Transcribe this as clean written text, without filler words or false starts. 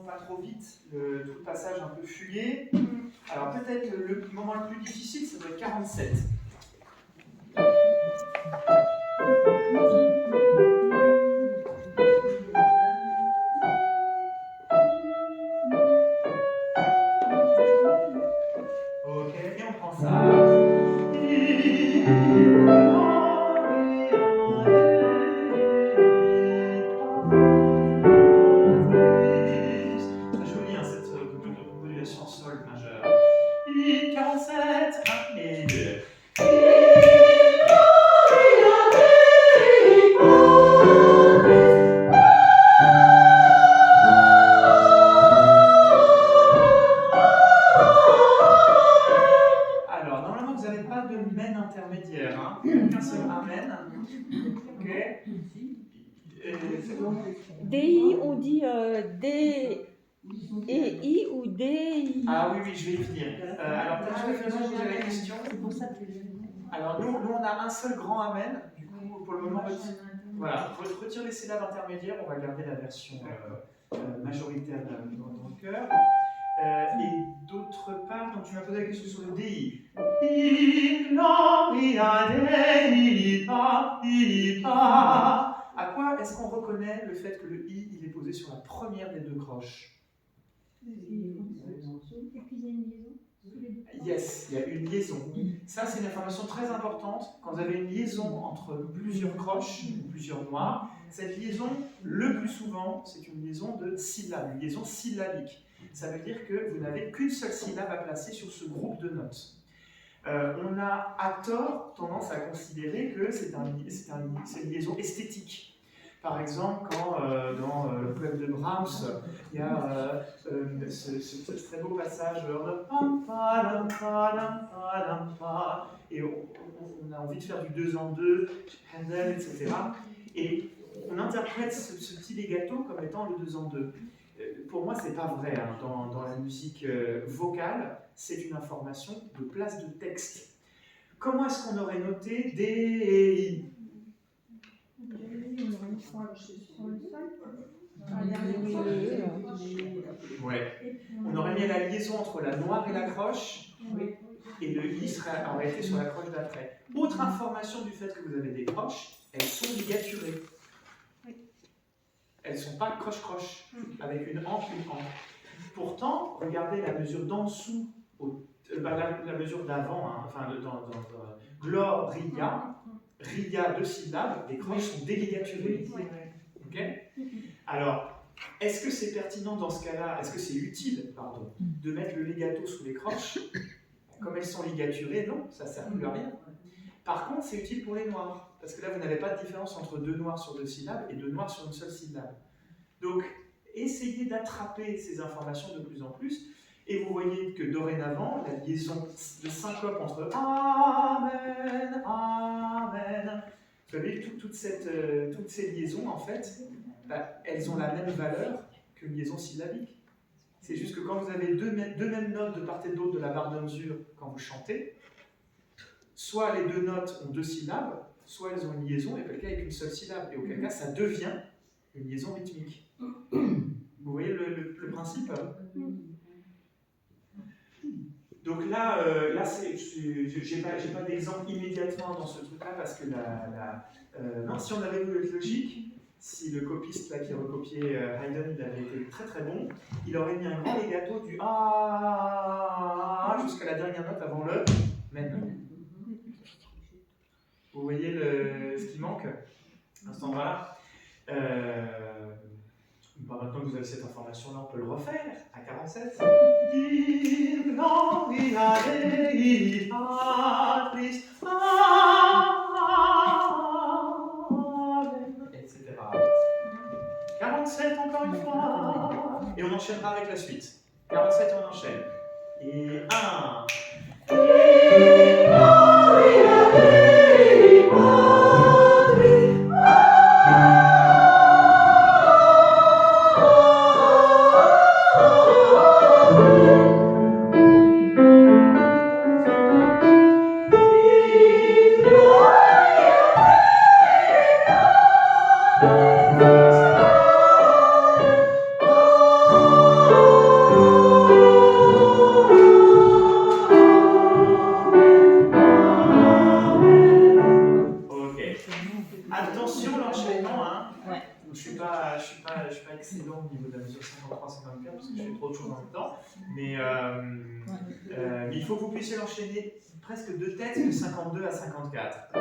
pas trop vite, tout le passage un peu fugué. Alors peut-être le moment le plus difficile, ça doit être 47. Ok, et on prend ça. Très joli, hein, cette modulation en sol majeur. 47, 1 et 2. Alors, normalement, vous n'avez pas de men intermédiaire. Hein. Il n'y a qu'un seul amen. Ok. DI, on dit D et I ou DI. Ah oui, je vais y venir. Alors, peut-être je vais faire poser la question. Alors, nous, on a un seul grand amen. Du coup, pour le moment, retire les syllabes intermédiaires. On va garder la version majoritaire dans le cœur. Et d'autre part, donc tu m'as posé la question sur le DI. À quoi est-ce qu'on reconnaît le fait que le I il est posé sur la première des deux croches? Yes, il y a une liaison. Ça, c'est une information très importante. Quand vous avez une liaison entre plusieurs croches, plusieurs noirs, cette liaison, le plus souvent, c'est une liaison de syllabes, une liaison syllabique. Ça veut dire que vous n'avez qu'une seule syllabe à placer sur ce groupe de notes. On a à tort tendance à considérer que c'est une liaison esthétique. Par exemple, quand dans le poème de Brahms, il y a ce très beau passage et on a envie de faire du 2 en 2, Handel, etc. Et on interprète ce petit legato comme étant le 2 en 2. Pour moi, c'est pas vrai. Hein. Dans la musique vocale, c'est une information de place de texte. Comment est-ce qu'on aurait noté D et I? Ouais. On aurait mis la liaison entre la noire et la croche, et le I aurait été sur la croche d'après. Autre information du fait que vous avez des croches, elles sont ligaturées. Elles ne sont pas croche-croche, avec une hanche, une hanche. Pourtant, regardez la mesure d'en dessous, la mesure d'avant, hein, enfin dans Gloria, Ria, 2 syllabes, les croches sont déligaturées. Okay. Alors, est-ce que c'est pertinent dans ce cas-là, est-ce que c'est utile, pardon, de mettre le legato sous les croches? Comme elles sont ligaturées, non, ça ne sert plus à rien. Par contre, c'est utile pour les noirs, parce que là, vous n'avez pas de différence entre 2 noirs sur 2 syllabes et 2 noirs sur une seule syllabe. Donc, essayez d'attraper ces informations de plus en plus, et vous voyez que dorénavant, la liaison de syncope entre Amen, Amen, vous savez, toutes ces liaisons, en fait, elles ont la même valeur qu'une liaison syllabique. C'est juste que quand vous avez deux mêmes notes de part et d'autre de la barre de mesure quand vous chantez, soit les 2 notes ont 2 syllabes, soit elles ont une liaison, et auquel cas avec une seule syllabe, et auquel cas ça devient une liaison rythmique. Vous voyez le principe? Donc là j'ai pas d'exemple immédiatement dans ce truc-là, parce que non, si on avait voulu être logique, si le copiste là, qui recopiait Haydn il avait été très très bon, il aurait mis un grand legato du A jusqu'à la dernière note avant le Men. Vous voyez ce qui manque à cet endroit-là. Maintenant que vous avez cette information-là, on peut le refaire à 47. Etc. 47 encore une fois. Et on enchaînera avec la suite. 47 on enchaîne. Et 1. Ouais. Donc, je suis pas excellent au niveau de la mesure 53-54 parce que je fais trop de choses en même temps. Mais il faut que vous puissiez l'enchaîner presque de tête de 52 à 54.